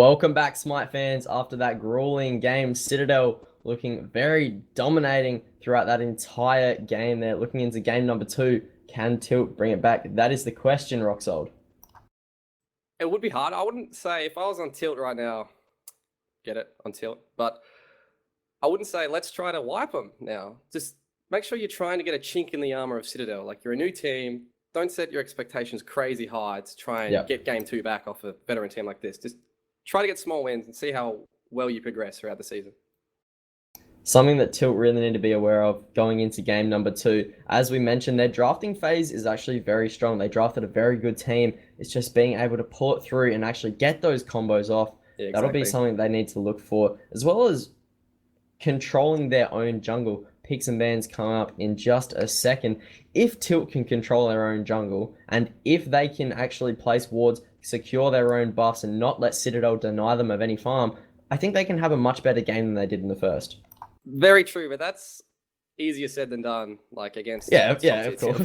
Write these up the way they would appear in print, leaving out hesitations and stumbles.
Welcome back, Smite fans. After that grueling game, Citadel looking very dominating throughout that entire game. They're looking into game number two. Can Tilt bring it back? That is the question, Roxold. It would be hard. I wouldn't say if I was on Tilt right now, get it on Tilt, but I wouldn't say let's try to wipe them now. Just make sure you're trying to get a chink in the armor of Citadel. Like, you're a new team. Don't set your expectations crazy high to try and get game two back off a veteran team like this. Just try to get small wins and see how well you progress throughout the season. Something that Tilt really need to be aware of going into game number two. As we mentioned, their drafting phase is actually very strong. They drafted a very good team. It's just being able to pull it through and actually get those combos off. Yeah, exactly. That'll be something they need to look for, as well as controlling their own jungle. Picks and bans come up in just a second. If Tilt can control their own jungle, and if they can actually place wards, secure their own buffs, and not let Citadel deny them of any farm, I think they can have a much better game than they did in the first. Very true, but that's easier said than done. Like, against of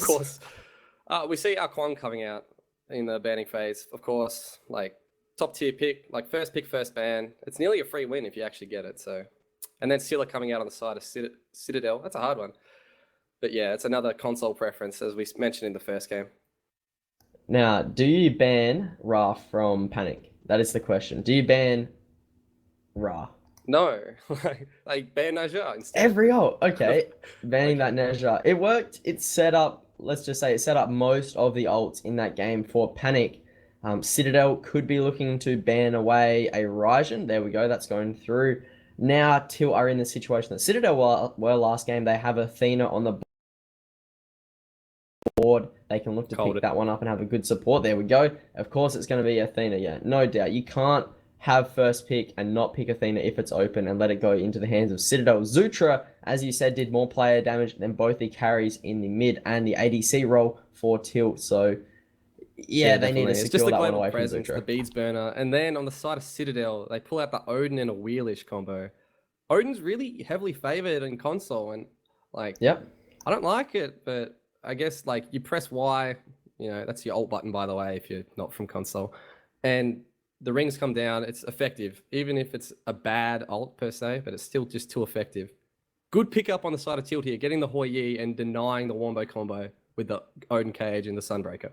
course. We see our Kwon coming out in the banning phase. Of course, like top tier pick, like first pick, first ban. It's nearly a free win if you actually get it. So, and then Scylla coming out on the side of Citadel. That's a hard one. But yeah, it's another console preference, as we mentioned in the first game. Now, do you ban Ra from Panic? That is the question. Do you ban Ra? No, like ban Naja instead. Okay. Banning that Naja. It worked. It set up, let's just say it set up most of the ults in that game for Panic. Citadel could be looking to ban away a Ryzen. There we go. That's going through. Now, Tilt are in the situation that Citadel were last game. They have Athena on the board. They can look to pick that one up and have a good support. There we go. Of course, it's going to be Athena. Yeah, no doubt. You can't have first pick and not pick Athena if it's open and let it go into the hands of Citadel. Zutra, as you said, did more player damage than both the carries in the mid and the ADC role for Tilt. So, yeah, they need to secure that one away from Zutra. The beads burner. And then on the side of Citadel, they pull out the Odin and a Wheelish combo. Odin's really heavily favored in console, and like, I don't like it, but I guess like you press Y, that's your alt button, by the way, if you're not from console, and the rings come down. It's effective, even if it's a bad alt per se, but it's still just too effective. Good pickup on the side of Tilt here, getting the Hoi Yi and denying the Wombo combo with the Odin Cage and the Sunbreaker.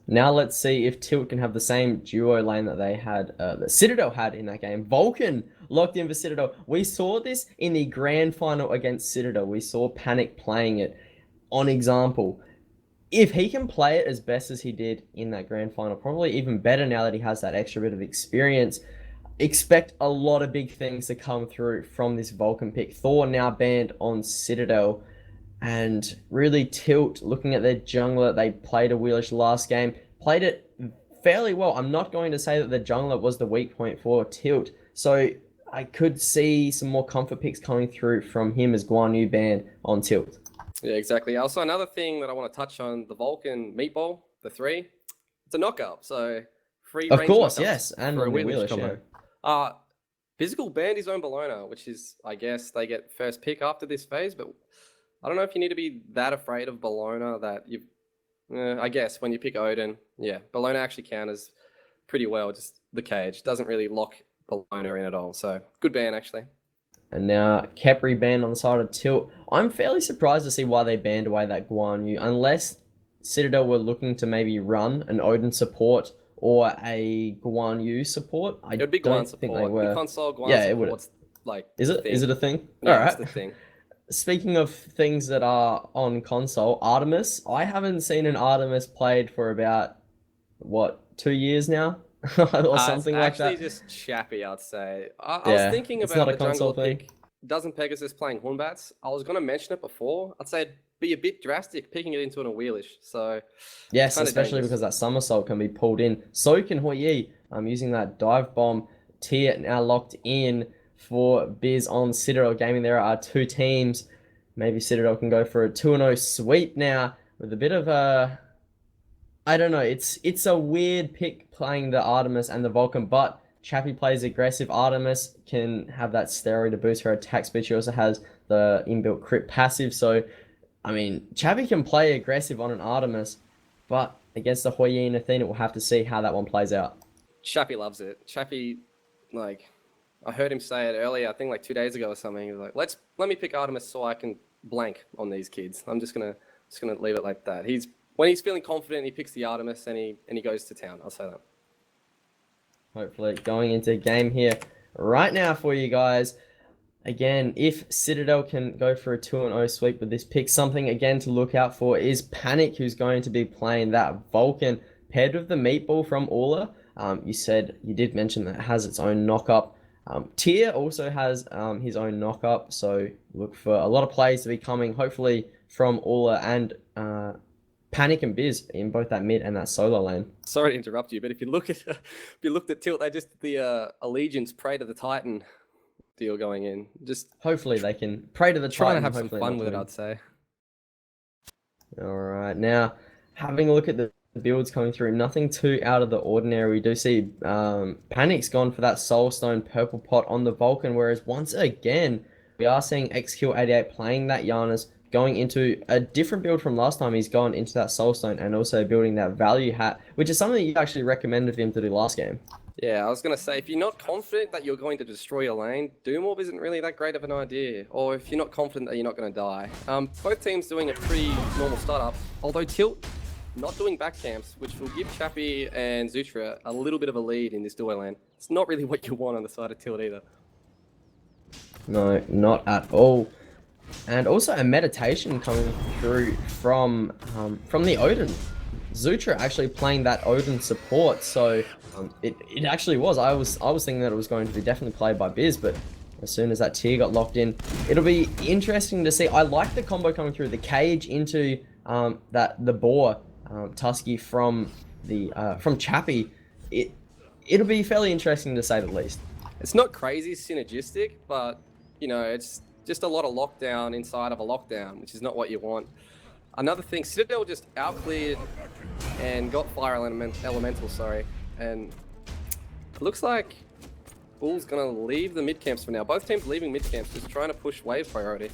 Now let's see if Tilt can have the same duo lane that they had, that Citadel had in that game. Vulcan locked in for Citadel. We saw this in the grand final against Citadel. We saw Panic playing it on example. If he can play it as best as he did in that grand final, probably even better now that he has that extra bit of experience, expect a lot of big things to come through from this Vulcan pick. Thor now banned on Citadel. And really Tilt, looking at their jungler, they played a Wheelish last game, played it fairly well. I'm not going to say that the jungler was the weak point for Tilt, so I could see some more comfort picks coming through from him as Guan Yu banned on Tilt. Yeah, exactly. Also, another thing that I want to touch on, the Vulcan meatball, the 3, it's a knockup, so free range. Of course, yes, and for a Wheelish combo. Physical banned his own Bologna, which is, I guess, they get first pick after this phase, but I don't know if you need to be that afraid of Bologna that you. I guess when you pick Odin, Bologna actually counters pretty well. Just the cage doesn't really lock Bologna in at all. So good ban actually. And now Khepri banned on the side of Tilt. I'm fairly surprised to see why they banned away that Guan Yu, unless Citadel were looking to maybe run an Odin support or a Guan Yu support. It would be Guan support. They were. The console Guan support's like. Is it a thing? Yeah, all right. It's the thing. Speaking of things that are on console, Artemis. I haven't seen an Artemis played for about, 2 years now? or something like that. It's actually just chappy, I'd say. I was thinking about the jungle pick. Doesn't Pegasus playing Hornbats? I was going to mention it before. I'd say it'd be a bit drastic picking it into an Wheelish. So yes, especially because that somersault can be pulled in. So can Hoi Yi. I'm using that dive bomb. Tier now locked in for Biz on Citadel Gaming. There are two teams. Maybe Citadel can go for a 2-0 sweep now with a bit of a... I don't know. It's a weird pick playing the Artemis and the Vulcan, but Chappie plays aggressive. Artemis can have that steroid to boost her attack speed. She also has the inbuilt crit passive. So, I mean, Chappie can play aggressive on an Artemis, but against the Hoi Yi and Athena, we'll have to see how that one plays out. Chappie loves it. Chappie like, I heard him say it earlier, I think like 2 days ago or something. He was like, let me pick Artemis so I can blank on these kids. I'm just gonna leave it like that. When he's feeling confident, he picks the Artemis and he goes to town. I'll say that. Hopefully going into game here right now for you guys. Again, if Citadel can go for a 2-0 sweep with this pick, something again to look out for is Panic, who's going to be playing that Vulcan paired with the Meatball from Aula. You did mention that it has its own knock-up. Tier also has his own knock-up, so look for a lot of plays to be coming, hopefully from Aula and Panic and Biz in both that mid and that solo lane. Sorry to interrupt you, but if you looked at Tilt, they just did the Allegiance Pray to the Titan deal going in. Just hopefully they can pray to the trying Titan. To have some fun with it, I'd say. All right, now having a look at the builds coming through, nothing too out of the ordinary. We do see Panic's gone for that Soulstone purple pot on the Vulcan, whereas once again we are seeing XQ88 playing that Giannis, going into a different build from last time. He's gone into that Soulstone and also building that value hat, which is something that you actually recommended him to do last game. Yeah, I was going to say, if you're not confident that you're going to destroy your lane, Doom Orb isn't really that great of an idea. Or if you're not confident that you're not going to die. Both teams doing a pretty normal startup, although Tilt not doing back camps, which will give Chappie and Zutra a little bit of a lead in this duo lane. It's not really what you want on the side of Tilt either. No, not at all. And also a meditation coming through from the Odin. Zutra actually playing that Odin support, so it actually was. I was thinking that it was going to be definitely played by Biz, but as soon as that tier got locked in, it'll be interesting to see. I like the combo coming through the cage into the boar Tusky from Chappie. It'll be fairly interesting to say the least. It's not crazy synergistic, but you know, it's just a lot of lockdown inside of a lockdown, which is not what you want. Another thing, Citadel just outcleared and got Fire Elemental, and it looks like Bull's gonna leave the mid camps for now. Both teams leaving mid camps, just trying to push wave priority.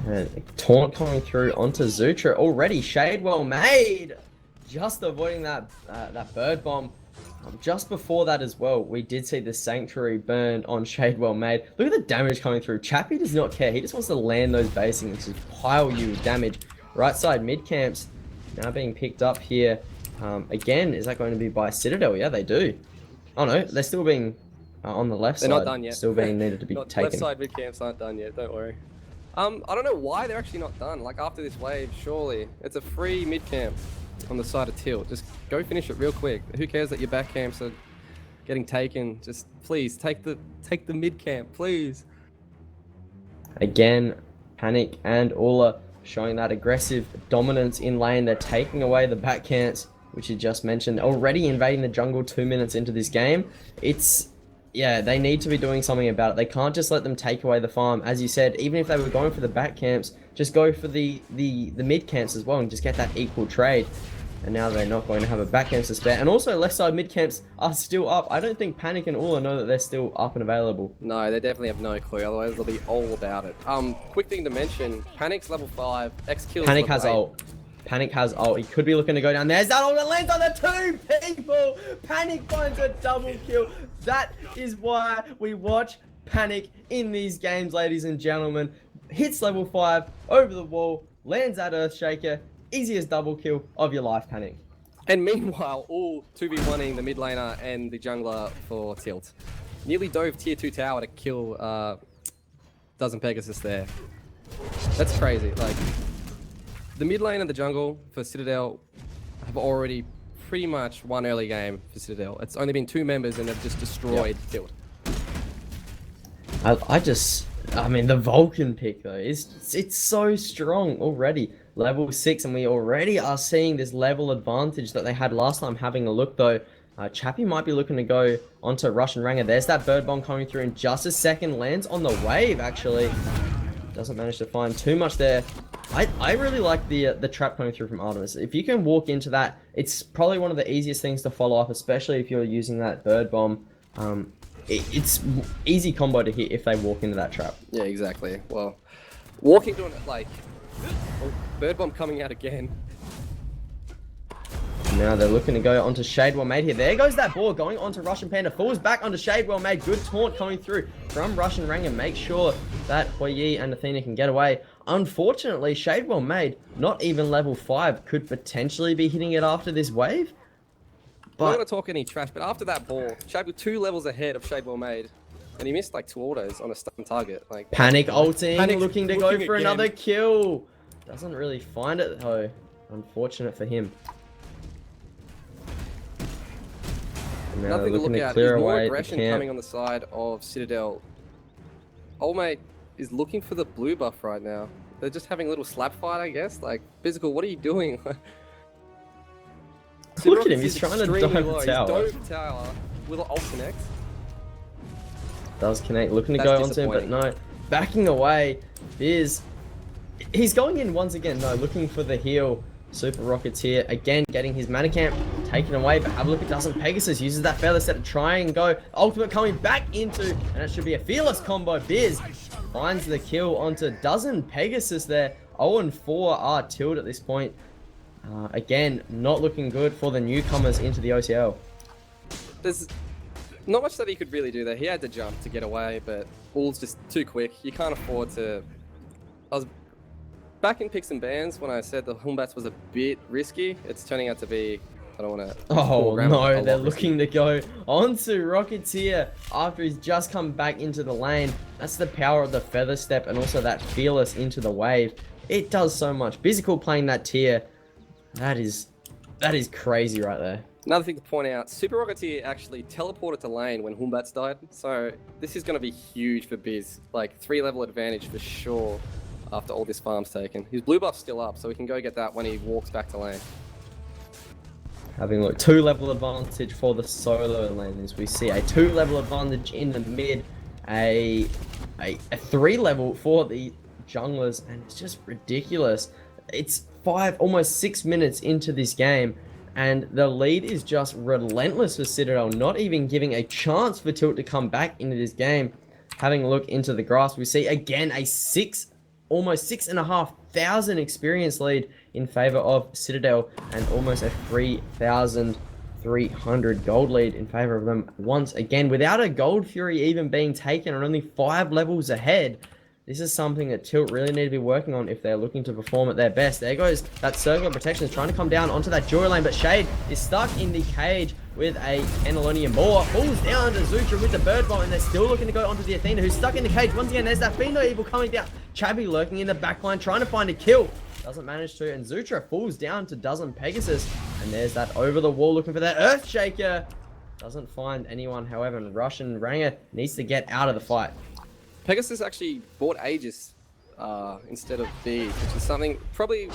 And taunt coming through onto Zutra already. Shade well made, just avoiding that bird bomb. Just before that as well, we did see the Sanctuary burned on Shade well made. Look at the damage coming through. Chappie does not care. He just wants to land those basing and just pile you with damage. Right side mid camps now being picked up here. Again, is that going to be by Citadel? Yeah, they do. Oh no, they're still being on the left side. They're not done yet. Still being needed to be taken. Left side mid camps aren't done yet. Don't worry. I don't know why they're actually not done. Like after this wave, surely it's a free mid camp on the side of Tilt. Just go finish it real quick. Who cares that your back camps are getting taken? Just please take the mid camp, please. Again, Panic and Aula showing that aggressive dominance in lane. They're taking away the back camps, which you just mentioned. Already invading the jungle 2 minutes into this game. Yeah, they need to be doing something about it. They can't just let them take away the farm. As you said, even if they were going for the back camps, just go for the mid camps as well and just get that equal trade. And now they're not going to have a back camps to spare. And also left side mid camps are still up. I don't think Panic and Ula know that they're still up and available. No, they definitely have no clue. Otherwise they'll be all about it. Quick thing to mention, Panic's level 5, X-Kills Panic has ult. Panic has ult. He could be looking to go down. There's that ult that lands on the 2 people. Panic finds a double kill. That is why we watch Panic in these games, ladies and gentlemen. Hits level 5 over the wall, lands that Earthshaker. Easiest double kill of your life, Panic. And meanwhile, all 2v1ing the mid laner and the jungler for Tilt. Nearly dove tier 2 tower to kill Dozen Pegasus there. That's crazy. Like, the mid lane and the jungle for Citadel have already pretty much won early game for Citadel. It's only been 2 members and they've just destroyed Tilt. I mean, the Vulcan pick though, it's so strong already. Level 6, and we already are seeing this level advantage that they had last time. Having a look though, Chappie might be looking to go onto Russian Ranger. There's that bird bomb coming through in just a second. Lands on the wave actually. Doesn't manage to find too much there. I really like the trap coming through from Artemis. If you can walk into that, it's probably one of the easiest things to follow up, especially if you're using that bird bomb. It's easy combo to hit if they walk into that trap. Yeah, exactly. Well, walking to it like bird bomb coming out again. Now they're looking to go onto Shade Well Made here. There goes that ball going onto Russian Panda. Falls back onto Shade Well Made. Good taunt coming through from Russian Ranger. Make sure that Hoi and Athena can get away. Unfortunately, Shade Well Made, not even level 5, could potentially be hitting it after this wave. I'm not going to talk any trash, but after that ball, Shade was 2 levels ahead of Shade Well Made. And he missed like 2 autos on a stun target. Like Panic ulting, looking to go for again. another kill. Doesn't really find it though. Unfortunate for him. And now Nothing to look at. There's more aggression coming on the side of Citadel. Old mate is looking for the blue buff right now. They're just having a little slap fight, I guess. Like, Physical, what are you doing? Look at him, he's trying to dive the tower. He's dove tower. Will it ult connect? Does connect, looking to go onto him, but no. Backing away. Biz. He's going in once again, no, looking for the heal. Super Rockets here, again getting his mana camp taken away, but have a look at Dozen Pegasus, uses that feather set to try and go. Ultimate coming back into, and it should be a fearless combo. Biz finds the kill onto Dozen Pegasus there. 0-4 are tilled at this point. Again, not looking good for the newcomers into the OCL. There's not much that he could really do there. He had to jump to get away, but All's just too quick. You can't afford to... I was back in picks and bans when I said the Humbats was a bit risky. It's turning out to be... I don't want to... Oh no, they're looking to go onto Rocketeer after he's just come back into the lane. That's the power of the Feather Step and also that Fearless into the wave. It does so much. Physical playing that tier. That is crazy right there. Another thing to point out, Super Rocketeer actually teleported to lane when Humbats died. So this is going to be huge for Biz. Like 3-level advantage for sure after all this farm's taken. His blue buff's still up, so we can go get that when he walks back to lane. Having a look, 2-level advantage for the solo lanes. We see a 2-level advantage in the mid, a 3-level for the junglers, and it's just ridiculous. It's almost 6 minutes into this game, and the lead is just relentless for Citadel, not even giving a chance for Tilt to come back into this game. Having a look into the grass, we see again a almost 6,500 experience lead in favor of Citadel, and almost a 3,300 gold lead in favor of them once again, without a Gold Fury even being taken and only 5 levels ahead. This is something that Tilt really need to be working on if they're looking to perform at their best. There goes that circular protection, is trying to come down onto that Joy lane, but Shade is stuck in the cage with a Cannellonian Boar. Falls down to Zutra with the Bird Bomb, and they're still looking to go onto the Athena, who's stuck in the cage. Once again, there's that Fiendo Evil coming down. Chabby lurking in the backline, trying to find a kill. Doesn't manage to, and Zutra falls down to Dozen Pegasus. And there's that over the wall looking for that Earthshaker. Doesn't find anyone, however, and Russian Ranger needs to get out of the fight. Pegasus actually bought Aegis instead of Bees, which is something probably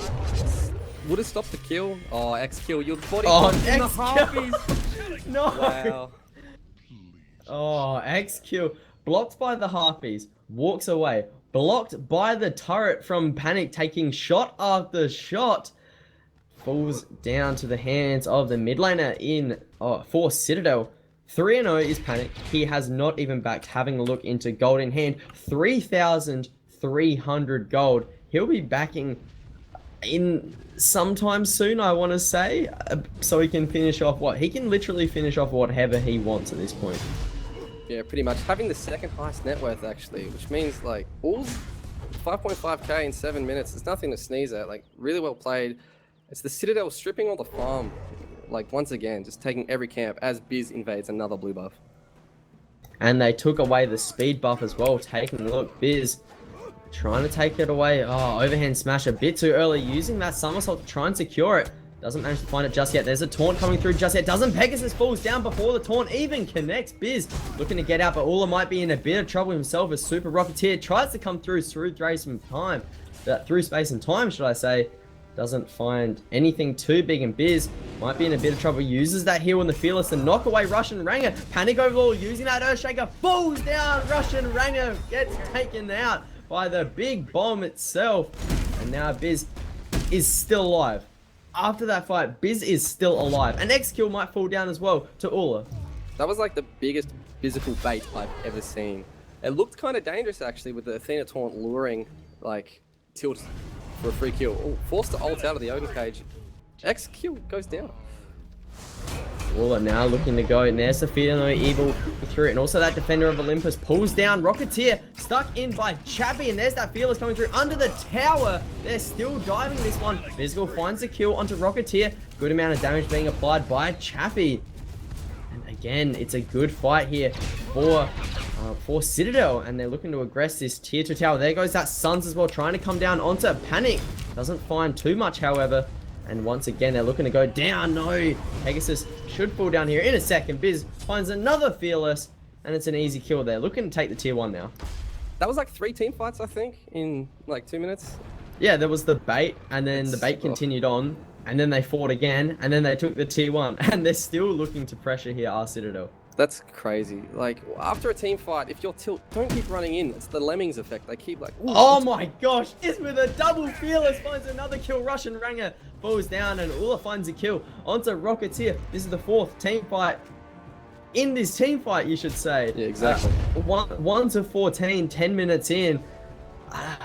would have stopped the kill. Oh, X kill, you're body in the Harpies. No. Wow. Oh, X kill. Blocked by the Harpies. Walks away. Blocked by the turret from Panic, taking shot after shot. Falls down to the hands of the mid laner for Citadel. 3-0 is Panic. He has not even backed. Having a look into gold in hand. 3,300 gold. He'll be backing in sometime soon, I want to say. So he can finish off he can literally finish off whatever he wants at this point. Yeah, pretty much. Having the second highest net worth, actually, which means, like, all 5.5k in 7 minutes. There's nothing to sneeze at. Like, really well played. It's the Citadel stripping all the farm. Like, once again, just taking every camp as Biz invades another blue buff. And they took away the speed buff as well. Taking a look, Biz trying to take it away. Oh, overhand smash a bit too early. Using that somersault to try and secure it. Doesn't manage to find it just yet. There's a taunt coming through just yet. Doesn't. Pegasus falls down before the taunt even connects. Biz looking to get out, but Ula might be in a bit of trouble himself as Super Rocketeer tries to come through space and time. Should I say. Doesn't find anything too big, and Biz might be in a bit of trouble. Uses that heal on the Fearless to knock away Russian Ranger. Panic overlord using that Earthshaker. Falls down. Russian Ranger gets taken out by the big bomb itself. And now Biz is still alive. After that fight, Biz is still alive. An X kill might fall down as well to Ula. That was like the biggest physical bait I've ever seen. It looked kind of dangerous, actually, with the Athena taunt luring, like, Tilt for a free kill. Oh, forced to ult out of the Odin cage. X kill goes down. Waller now looking to go, and there's the Fear Evil through it, and also that Defender of Olympus pulls down Rocketeer, stuck in by Chappy, and there's that Fearless coming through under the tower. They're still diving this one. Physical finds the kill onto Rocketeer. Good amount of damage being applied by Chappy. And again, it's a good fight here for Citadel, and they're looking to aggress this tier 2 tower. There goes that Suns as well, trying to come down onto Panic. Doesn't find too much, however. And once again, they're looking to go down. No, Pegasus should fall down here in a second. Biz finds another Fearless, and it's an easy kill. They're looking to take the tier 1 now. That was like 3 team fights, I think, in like 2 minutes. Yeah, there was the bait, and then the bait continued on, and then they fought again, and then they took the tier 1, and they're still looking to pressure here, our Citadel. That's crazy. Like, after a team fight, if you're tilt, don't keep running in. It's the Lemmings effect. They keep like... Oh my gosh, this with a double Fearless finds another kill. Russian Ranger falls down, and Ula finds a kill onto Rocketeer. This is the 4th team fight. In this team fight, you should say. Yeah, exactly. 1 to 14, 10 minutes in.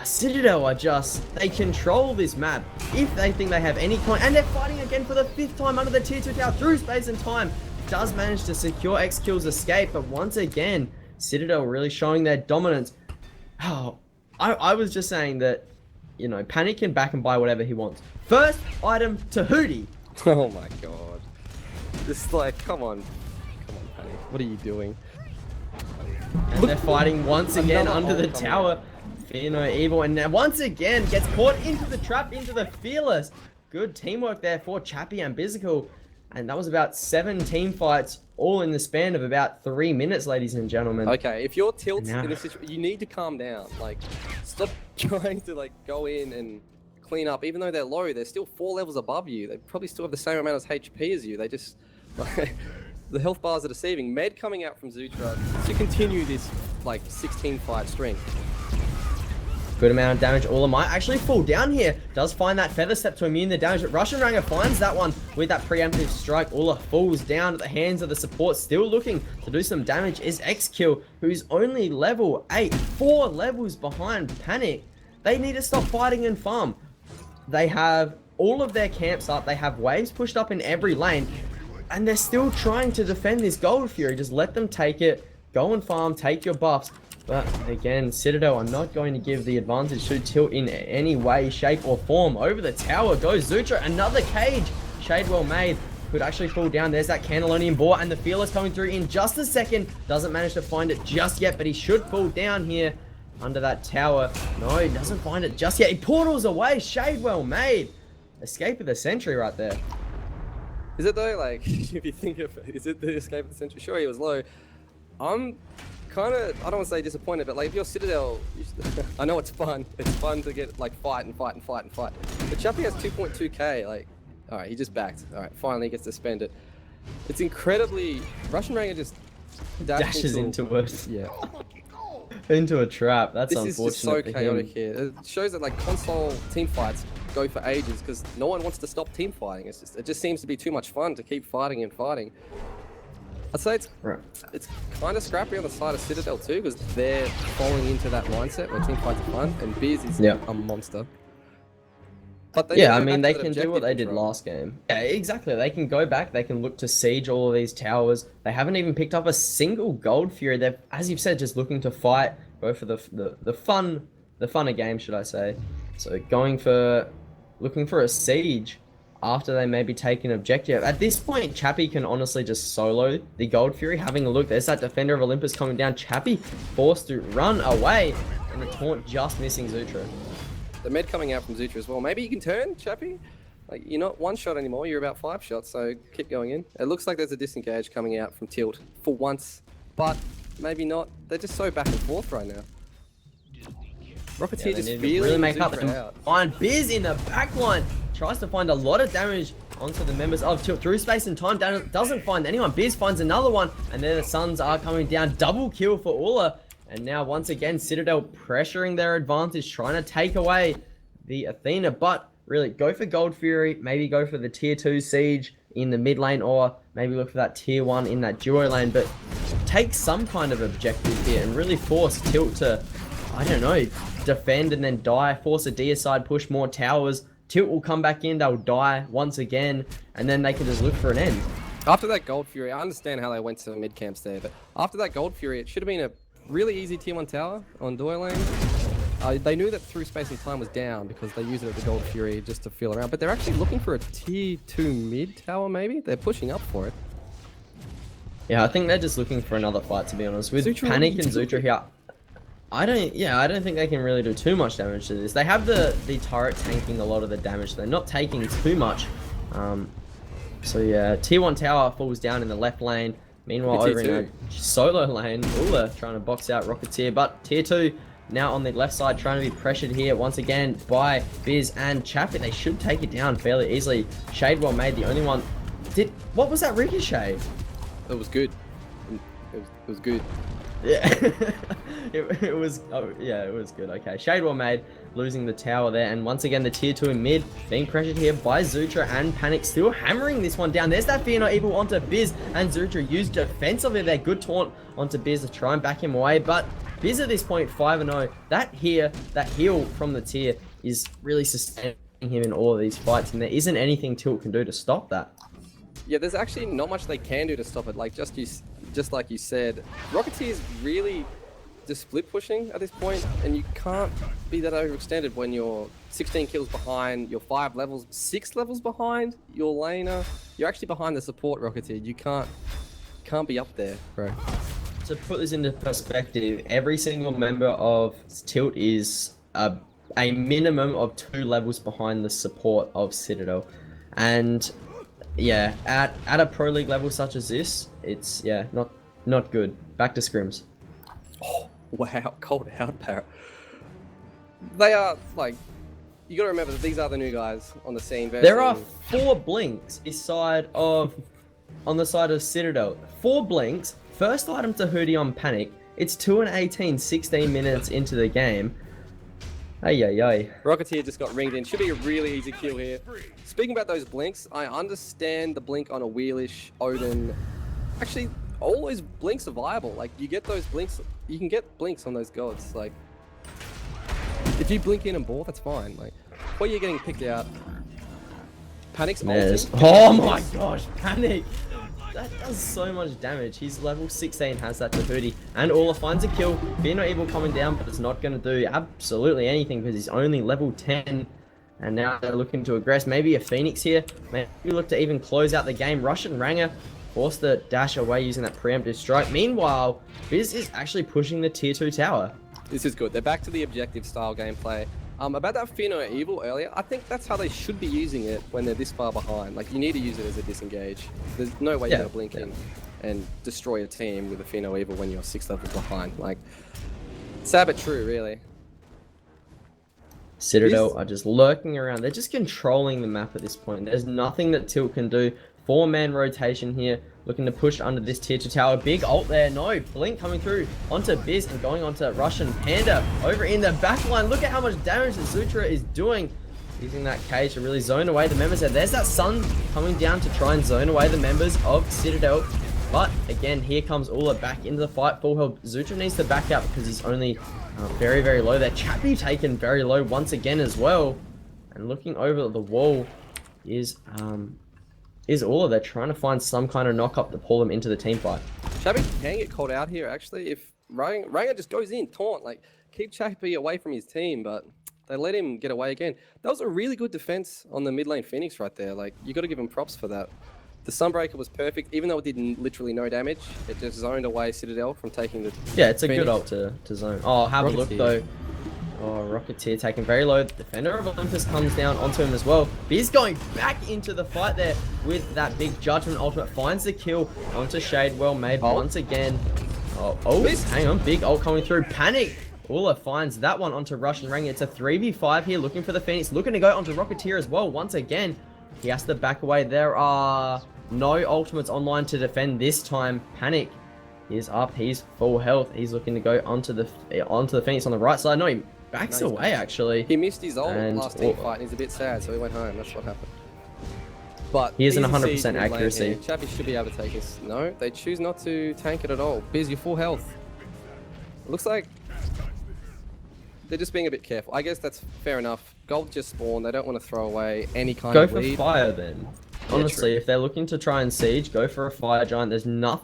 Citadel are just, they control this map. If they think they have any and they're fighting again for the 5th time under the tier 2 tower through space and time. Does manage to secure X kills escape, but once again, Citadel really showing their dominance. Oh, I was just saying that, you know, Panic can back and buy whatever he wants. First item to Hootie. Oh my god. Just like, come on. Come on, Panic. What are you doing? And they're fighting once again under the tower. Fear no evil, and now once again gets caught into the trap, into the Fearless. Good teamwork there for Chappy and Bizical. And that was about 7 team fights, all in the span of about 3 minutes, ladies and gentlemen. Okay, if you're tilt in this situation, you need to calm down. Like, stop trying to like go in and clean up. Even though they're low, they're still 4 levels above you. They probably still have the same amount of HP as you. They just, like, the health bars are deceiving. Med coming out from Zutra to continue this like 16 fight string. Good amount of damage. Ula might actually fall down here. Does find that Feather Step to immune the damage, but Russian Ranger finds that one with that preemptive strike. Ula falls down at the hands of the support. Still looking to do some damage is Xkill, who's only level 8. 4 levels behind Panic. They need to stop fighting and farm. They have all of their camps up. They have waves pushed up in every lane, and they're still trying to defend this Gold Fury. Just let them take it. Go and farm. Take your buffs. But again, Citadel are not going to give the advantage to Tilt in any way, shape, or form. Over the tower goes Zutra. Another cage. Shade well made. Could actually fall down. There's that Cannellonian Boar, and the Fearless coming through in just a second. Doesn't manage to find it just yet, but he should fall down here under that tower. No, he doesn't find it just yet. He portals away. Shade well made. Escape of the century right there. Is it though? Like, if you think of it, is it the escape of the century? Sure, he was low. I'm kind of, I don't want to say disappointed, but like if you're Citadel, I know it's fun. It's fun to get like fight. But Chappy has 2.2k. Like, all right, he just backed. All right, finally he gets to spend it. It's incredibly, Russian Ranger just dashes into it. Yeah. Into a trap. That's this unfortunate. This is just so chaotic here. It shows that like console team fights go for ages because no one wants to stop team fighting. It just seems to be too much fun to keep fighting and fighting. I'd say it's kind of scrappy on the side of Citadel too, because they're falling into that mindset where team fights are fun, and Biz is a monster. But they I mean, they can do what they did last game. Yeah, exactly. They can go back. They can look to siege all of these towers. They haven't even picked up a single Gold Fury. They're, as you've said, just looking to fight, go for the funner game, should I say? So looking for a siege. After they maybe take an objective. At this point, Chappy can honestly just solo the Gold Fury. Having a look, there's that Defender of Olympus coming down. Chappy forced to run away, and the taunt just missing Zutra. The med coming out from Zutra as well. Maybe you can turn, Chappy. Like, you're not 1 shot anymore, you're about 5 shots, so keep going in. It looks like there's a disengage coming out from Tilt for once, but maybe not. They're just so back and forth right now. Rocketeer just really make up and find Biz in the back line. Tries to find a lot of damage onto the members of Tilt through space and time. Doesn't find anyone. Biz finds another one, and then the Suns are coming down. Double kill for Ula. And now once again, Citadel pressuring their advantage, trying to take away the Athena. But really, go for Gold Fury. Maybe go for the tier 2 siege in the mid lane, or maybe look for that tier 1 in that duo lane. But take some kind of objective here and really force Tilt to, I don't know, defend and then die. Force a deicide, push more towers. Tilt will come back in, they'll die once again, and then they can just look for an end. After that Gold Fury, I understand how they went to mid camps there, but after that Gold Fury, it should have been a really easy tier 1 tower on duo lane. They knew that through space and time was down because they used it at the Gold Fury just to feel around, but they're actually looking for a tier 2 mid tower maybe? They're pushing up for it. Yeah, I think they're just looking for another fight, to be honest. With Panic and Zutra here, I don't think they can really do too much damage to this. They have the turret tanking a lot of the damage. They're not taking too much. So yeah, tier 1 tower falls down in the left lane. Meanwhile, over in a solo lane, Ula trying to box out Rocketeer, but tier 2 now on the left side trying to be pressured here once again by Biz and Chappy. They should take it down fairly easily. Shadewell made the only one. What was that ricochet? It was good. It was good. Yeah, it was. Oh, yeah, it was good. Okay, Shadewell made losing the tower there, and once again the tier 2 in mid being pressured here by Zutra and Panic, still hammering this one down. There's that Fear Not Evil onto Biz, and Zutra used defensively their good taunt onto Biz to try and back him away, but Biz at this point 5-0. That heal from the tier is really sustaining him in all of these fights, and there isn't anything Tilt can do to stop that. Yeah, there's actually not much they can do to stop it. Like just like you said, Rocketeer is really just split pushing at this point, and you can't be that overextended when you're 16 kills behind, you're 6 levels behind your laner. You're actually behind the support Rocketeer. You can't be up there, bro. To put this into perspective, every single member of Tilt is a minimum of 2 levels behind the support of Citadel, and yeah, at a pro league level such as this, it's not good. Back to scrims. Oh wow, cold out Parrot. They are like, you gotta remember that these are the new guys on the scene. There are 4 blinks on the side of Citadel. 4 blinks. First item to Hoodie on Panic. It's 2:18, 16 minutes into the game. Ay. Rocketeer just got ringed in. Should be a really easy kill here. Speaking about those blinks, I understand the blink on a Wheelish, Odin. Actually, all those blinks are viable. Like, you get those blinks, you can get blinks on those gods. Like, if you blink in and ball, that's fine. Like, while you're getting picked out, Panic's ulting. Oh my gosh, Panic! That does so much damage. He's level 16, has that to Hoodie. And Ola finds a kill. Fear Not Evil coming down, but it's not going to do absolutely anything because he's only level 10. And now they're looking to aggress. Maybe a Phoenix here. Maybe look to even close out the game. Russian Ranger forced the dash away using that preemptive strike. Meanwhile, Biz is actually pushing the tier 2 tower. This is good. They're back to the objective style gameplay. About that Fear Not Evil earlier, I think that's how they should be using it when they're this far behind. Like, you need to use it as a disengage. There's no way you're going to blink in and destroy a team with a Fear Not Evil when you're 6 levels behind. Like, sad but true, really. Citadel are just lurking around. They're just controlling the map at this point. There's nothing that Tilt can do. 4-man rotation here, looking to push under this tier 2 tower. Big ult there. No, Blink coming through onto Biz and going onto Russian Panda over in the back line. Look at how much damage the Zutra is doing. Using that cage to really zone away the members there. There's that Sun coming down to try and zone away the members of Citadel. But again, here comes Ula back into the fight. Full health. Zutra needs to back out because he's only very, very low there. Chappy taken very low once again as well. And looking over the wall is Ula. They're trying to find some kind of knock up to pull them into the team fight. Chappy can get called out here actually. If Ranger just goes in, taunt, like keep Chappy away from his team, but they let him get away again. That was a really good defense on the mid lane Phoenix right there. Like, you got to give him props for that. The Sunbreaker was perfect, even though it did literally no damage. It just zoned away Citadel from taking the... Yeah, it's a Phoenix. Good ult to zone. Oh, have Rocketeer. A look though. Oh, Rocketeer taken very low. Defender of Olympus comes down onto him as well. Biz going back into the fight there with that big Judgment ultimate. Finds the kill onto Shade. Well made once again. Oh, hang on. Big ult coming through. Panic. Ula finds that one onto Russian Ring. It's a 3v5 here, looking for the Phoenix. Looking to go onto Rocketeer as well. Once again, he has to back away. There are no ultimates online to defend this time. Panic is up. He's full health. He's looking to go onto the Phoenix on the right side. No, he backs away actually. He missed his ult last team fight and he's a bit sad, so he went home. That's what happened. But he isn't 100% accuracy. Chappy should be able to take this. No, they choose not to tank it at all. Biz, you're full health. It looks like they're just being a bit careful. I guess that's fair enough. Gold just spawned. They don't want to throw away any kind of lead. Go for fire then. Honestly, if they're looking to try and siege, go for a fire giant.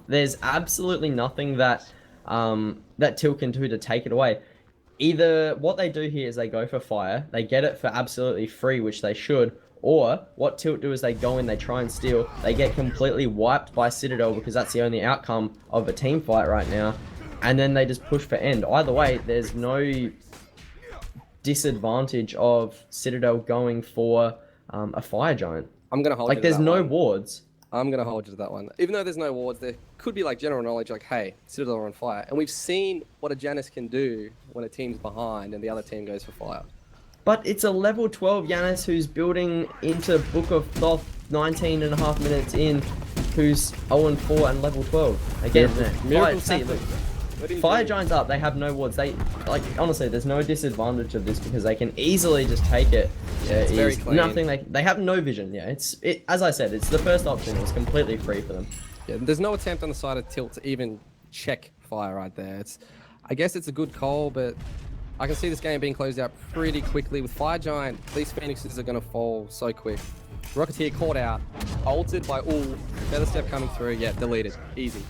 There's absolutely nothing that that Tilt can do to take it away. Either what they do here is they go for fire, they get it for absolutely free, which they should, or what Tilt do is they go in, they try and steal, they get completely wiped by Citadel because that's the only outcome of a team fight right now, and then they just push for end. Either way, there's no disadvantage of Citadel going for a fire giant. I'm gonna hold you to there's that no one. wards. I'm gonna hold you to that one. Even though there's no wards, there could be like general knowledge, like, hey, Citadel are on fire, and we've seen what a Janus can do when a team's behind and the other team goes for fire. But it's a level 12 Janus who's building into Book of Thoth 19 and a half minutes in, who's 0-4 and level 12. Again, Fire Giants up, they have no wards. They, like, honestly, there's no disadvantage of this because they can easily just take it. Yeah, it's very clean. Nothing, they have no vision. Yeah, as I said, it's the first option. It was completely free for them. Yeah, there's no attempt on the side of Tilt to even check fire right there. I guess it's a good call, but I can see this game being closed out pretty quickly. With Fire Giant, these Phoenixes are going to fall so quick. Rocketeer caught out, ulted by Feather Step coming through. Yeah, deleted. Easy.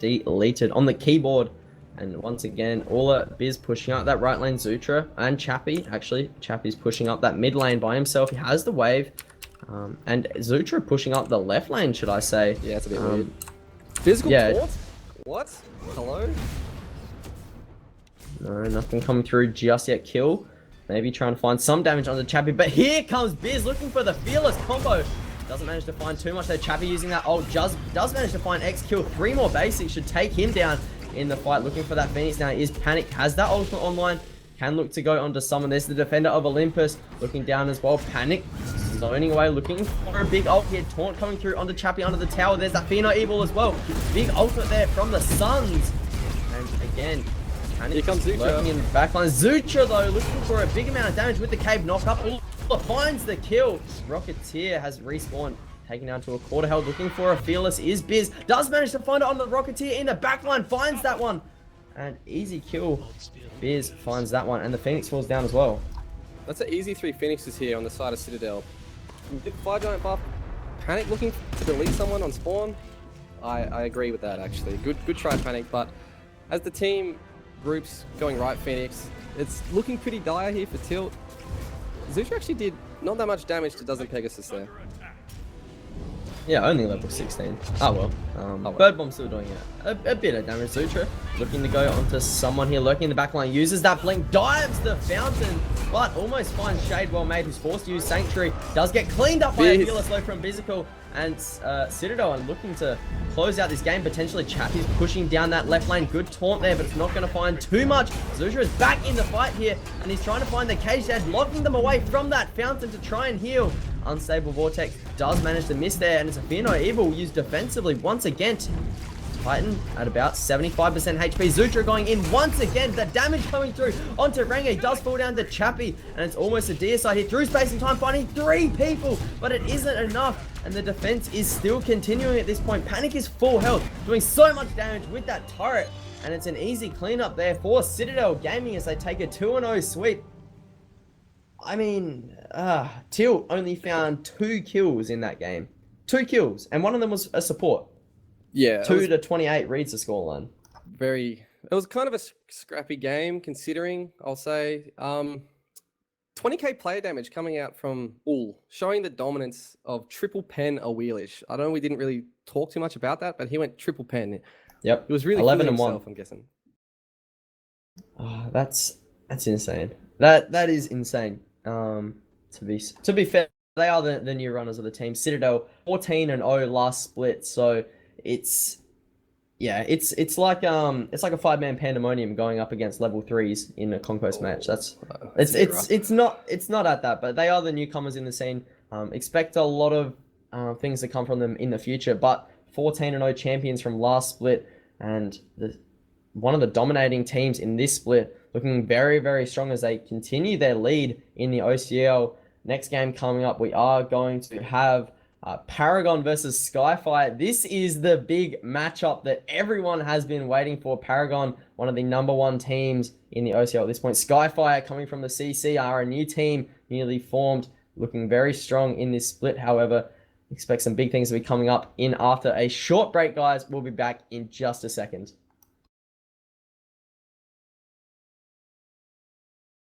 Deleted on the keyboard. And once again, Ola Biz pushing out that right lane, Zutra and Chappie. Actually, Chappie's pushing up that mid lane by himself. He has the wave. And Zutra pushing up the left lane, should I say. Yeah, it's a bit weird. Physical taunt? What? Hello? No, nothing coming through just yet. Kill. Maybe trying to find some damage on the Chappie. But here comes Biz looking for the fearless combo. Doesn't manage to find too much though. Chappie using that ult does manage to find X kill. 3 more basics should take him down in the fight. Looking for that Phoenix now is Panic. Has that ultimate online. Can look to go onto someone. There's the defender of Olympus looking down as well. Panic zoning away, looking for a big ult here. Taunt coming through onto Chappie under the tower. There's that Pheno Evil as well. Big ultimate there from the Suns. And again, Panic here comes Zutra lurking in the backline. Zutra though looking for a big amount of damage with the cave knock up. Finds the kill. Rocketeer has respawned. Taking down to a quarter health, looking for a fearless is Biz. Does manage to find it on the Rocketeer in the backline. Finds that one. And easy kill. Biz finds that one. And the Phoenix falls down as well. That's an easy 3 Phoenixes here on the side of Citadel. Fire Giant buff. Panic looking to delete someone on spawn. I agree with that actually. Good try, Panic. But as the team groups going right, Phoenix, it's looking pretty dire here for Tilt. Zutra actually did not that much damage to Dozen Pegasus there. Yeah, only level 16. Oh well. Bird Bomb's still doing a bit of damage. Zutra looking to go onto someone here lurking in the backline. Uses that blink, dives the fountain, but almost finds Shade well made, who's forced to use Sanctuary. Does get cleaned up by a fearless low from Bizical. And Citadel are looking to close out this game. Potentially Chappie's pushing down that left lane. Good taunt there, but it's not going to find too much. Zutra is back in the fight here, and he's trying to find the cage edge, locking them away from that fountain to try and heal. Unstable Vortex does manage to miss there, and it's a Fear Evil used defensively once again. Titan at about 75% HP. Zutra going in once again. The damage coming through onto Renge does fall down to Chappie, and it's almost a DSI here through space and time, finding 3 people, but it isn't enough, and the defense is still continuing at this point. Panic is full health, doing so much damage with that turret, and it's an easy cleanup there for Citadel Gaming as they take a 2-0 sweep. I mean, Tilt only found 2 kills in that game. 2 kills, and one of them was a support. Yeah. 2-28 reads the scoreline. It was kind of a scrappy game, considering, I'll say. 20k player damage coming out from Ul, showing the dominance of triple pen a wheelish. I know we didn't really talk too much about that, but he went triple pen. Yep. It was really 11 and himself, 1. I'm guessing. Oh, that's insane. That is insane. To be fair, they are the new runners of the team. Citadel 14-0 last split, so it's like a 5-man pandemonium going up against level 3s in a conquest match. It's not at that, but they are the newcomers in the scene. Expect a lot of things to come from them in the future, but 14-0 champions from last split, and one of the dominating teams in this split, looking very, very strong as they continue their lead in the OCL. Next game coming up, we are going to have Paragon versus Skyfire. This is the big matchup that everyone has been waiting for. Paragon, one of the #1 teams in the OCL at this point. Skyfire, coming from the CC, are a new team, newly formed. looking very strong in this split. However, expect some big things to be coming up in after a short break, guys. We'll be back in just a second.